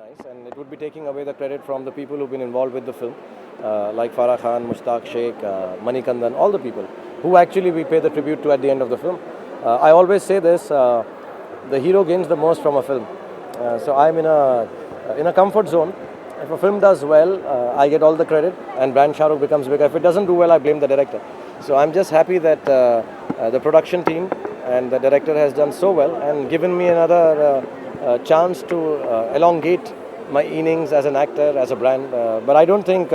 nice, and it would be taking away the credit from the people who've been involved with the film, like Farah Khan, Mushtaq Sheikh, Manikandan, all the people who actually we pay the tribute to at the end of the film. I always say this: the hero gains the most from a film. So I'm in a comfort zone. If a film does well, I get all the credit, and brand Shah Rukh becomes bigger. If it doesn't do well, I blame the director. So I'm just happy that the production team and the director has done so well and given me another chance to elongate my innings as an actor, as a brand. But I don't think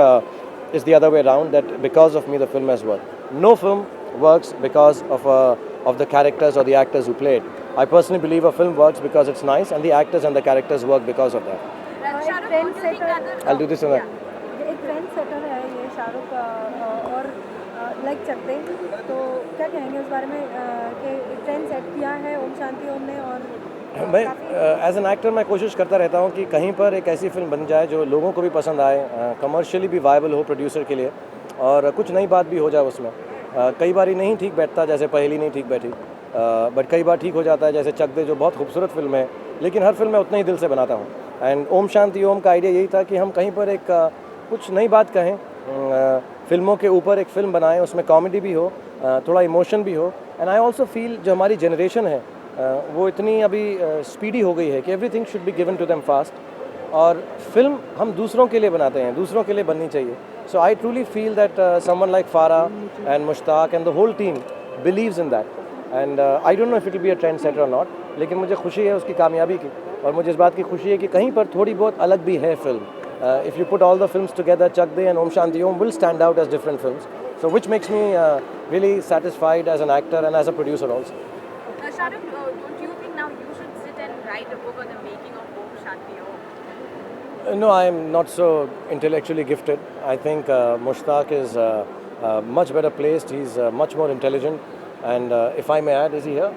it's the other way around, that because of me the film has worked. No film works because of the characters or the actors who play it. I personally believe a film works because it's nice, and the actors and the characters work because of that. I'll do this in a... एक trend setter है ये शाहरुख और like चकते, तो क्या कहेंगे उस बारे में कि ट्रेंड सेट किया है ओम शांति ओम ने? और मैं एज एन एक्टर मैं कोशिश करता रहता हूँ कि कहीं पर एक ऐसी फिल्म बन जाए जो लोगों को भी पसंद आए, कमर्शियली भी वायबल हो प्रोड्यूसर के लिए, और कुछ नई बात भी हो जाए उसमें. कई बार नहीं ठीक बैठता, जैसे पहली नहीं ठीक बैठी, बट कई बार ठीक हो जाता है, जैसे चक दे जो बहुत खूबसूरत फिल्म है, लेकिन हर फिल्म मैं उतना ही दिल से बनाता हूँ. एंड ओम शांति ओम का आइडिया यही था कि हम कहीं पर एक कुछ नई बात कहें, फिल्मों के ऊपर एक फिल्म बनाएं, उसमें कॉमेडी भी हो, थोड़ा इमोशन भी हो. एंड आई ऑल्सो फील जो हमारी जनरेशन है वो इतनी अभी स्पीडी हो गई है कि everything should be given to them fast, और फिल्म हम दूसरों के लिए बनाते हैं, दूसरों के लिए बननी चाहिए. So I truly feel that someone like Farah and Mushtaq and the whole team believes in that. And I don't know if it will be a trend setter or not, लेकिन मुझे खुशी है उसकी कामयाबी की, और मुझे इस बात की खुशी है कि कहीं पर थोड़ी बहुत अलग भी है film. If you put all the films together, Chak De and Om Shanti Om will stand out as different films. So which makes me really satisfied as an actor and as a producer also. Shah Rukh, don't you think now you should sit and write a book on the making of Om Shanti Om? No, I am not so intellectually gifted. I think Mushtaq is much better placed. He's much more intelligent. And if I may add, is he here?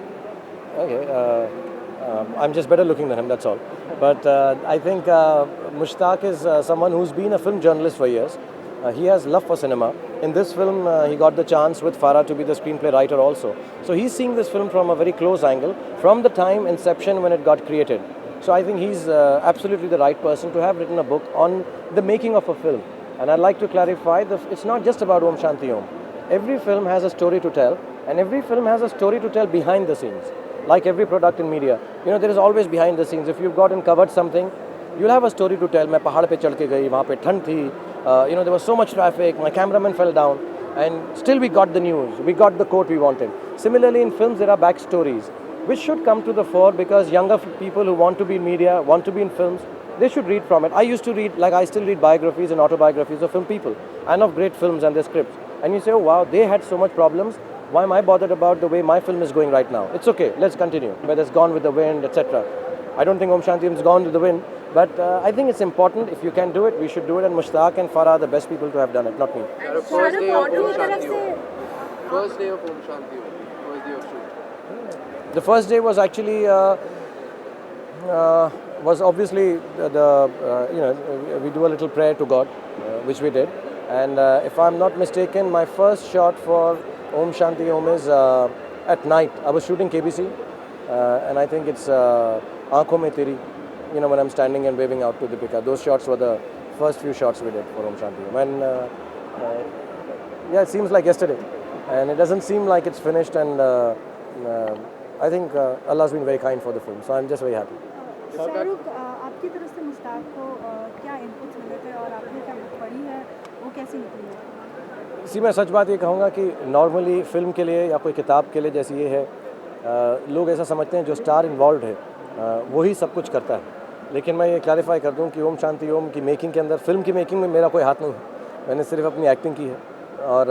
Okay. I'm just better looking than him, that's all. But I think Mushtaq is someone who's been a film journalist for years. He has love for cinema. In this film, he got the chance with Farah to be the screenplay writer also. So he's seeing this film from a very close angle, from the time inception when it got created. So I think he's absolutely the right person to have written a book on the making of a film. And I'd like to clarify, it's not just about Om Shanti Om. Every film has a story to tell, and every film has a story to tell behind the scenes. Like every product in media, there is always behind the scenes. If you've got and covered something, you'll have a story to tell. मैं पहाड़ पे चढ़ के गई, वहाँ पे ठंड थी, there was so much traffic, my cameraman fell down, and still we got the news, we got the quote we wanted. Similarly, in films there are backstories, which should come to the fore, because younger people who want to be in media, want to be in films, they should read from it. I used to read, like I still read biographies and autobiographies of film people, and of great films and their scripts. And you say, oh wow, they had so much problems. Why am I bothered about the way my film is going right now? It's okay, let's continue. Whether it's Gone with the Wind, etc. I don't think Om Shanti Om is gone with the wind, but I think it's important. If you can do it, we should do it. And Mushtaq and Farah are the best people to have done it, not me. First day of Om Shanti Om. First day of Om Shanti Om. First day of shoot. The first day was actually was obviously we do a little prayer to God, which we did. And if I'm not mistaken, my first shot for Om Shanti Om is at night. I was shooting KBC, and I think it's Aankhon Mein Teri, when I'm standing and waving out to Deepika. Those shots were the first few shots we did for Om Shanti Om. And it seems like yesterday, and it doesn't seem like it's finished, and I think Allah's been very kind for the film, so I'm just very happy. Shahrukh, आपकी तरफ से मुश्ताक को क्या inputs मिले थे और आपने क्या बुक पढ़ी है, वो कैसी निकली है? इसी मैं सच बात ये कहूँगा कि नॉर्मली फिल्म के लिए या कोई किताब के लिए जैसे ये है, लोग ऐसा समझते हैं जो स्टार इन्वॉल्व है वही सब कुछ करता है. लेकिन मैं ये क्लैरिफाई कर दूं कि ओम शांति ओम की मेकिंग के अंदर, फिल्म की मेकिंग में मेरा कोई हाथ नहीं है. मैंने सिर्फ अपनी एक्टिंग की है, और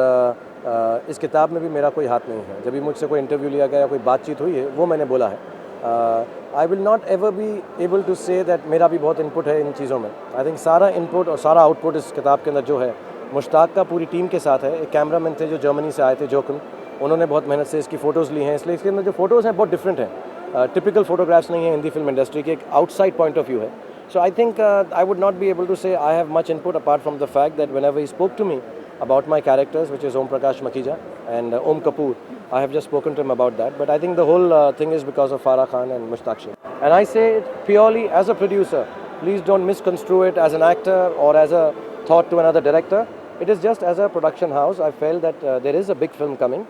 इस किताब में भी मेरा कोई हाथ नहीं है. जब भी मुझसे कोई इंटरव्यू लिया गया या कोई बातचीत हुई है, वो मैंने बोला है. I will not ever be able to say that मेरा भी बहुत इनपुट है इन चीज़ों में. आई थिंक सारा इनपुट और सारा आउटपुट इस किताब के अंदर जो है, मुश्ताक का पूरी टीम के साथ है. एक कैमरामैन थे जो जर्मनी से आए थे, जोकन, उन्होंने बहुत मेहनत से इसकी फ़ोटोज़ ली हैं. इसलिए इसके अंदर जो फ़ोटोज़ हैं बहुत डिफरेंट हैं, टिपिकल फोटोग्राफ्स नहीं है हिंदी फिल्म इंडस्ट्री के, एक आउटसाइड पॉइंट ऑफ व्यू है. So I think I would not be able to say I have much input apart from the fact that whenever he spoke to me about my characters, which is Om Prakash Makija and Om Kapoor, I have just spoken to him about that. But I think the whole thing is because of Farah Khan and Mushtaq Sheikh. And I say it purely as a producer, Please don't misconstrue it as an actor or as a thought to another director. It is just as a production house. I felt that there is a big film coming,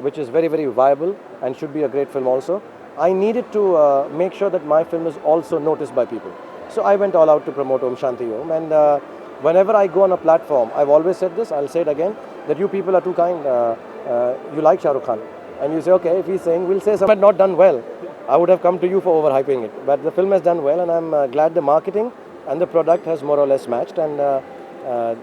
which is very, very viable and should be a great film also. I needed to make sure that my film is also noticed by people. So I went all out to promote Om Shanti Om, and whenever I go on a platform, I've always said this, I'll say it again, that you people are too kind. You like Shah Rukh Khan, and you say, okay, if he's saying, we'll say something had not done well, I would have come to you for overhyping it. But the film has done well, and I'm glad the marketing and the product has more or less matched. And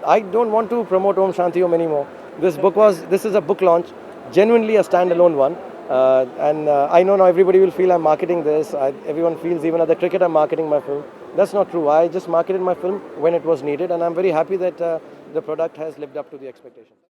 I don't want to promote Om Shanti Om anymore. This is a book launch, genuinely a standalone one. And I know now everybody will feel I'm marketing this. Everyone feels even at the cricket I'm marketing my film. That's not true. I just marketed my film when it was needed, and I'm very happy that the product has lived up to the expectations.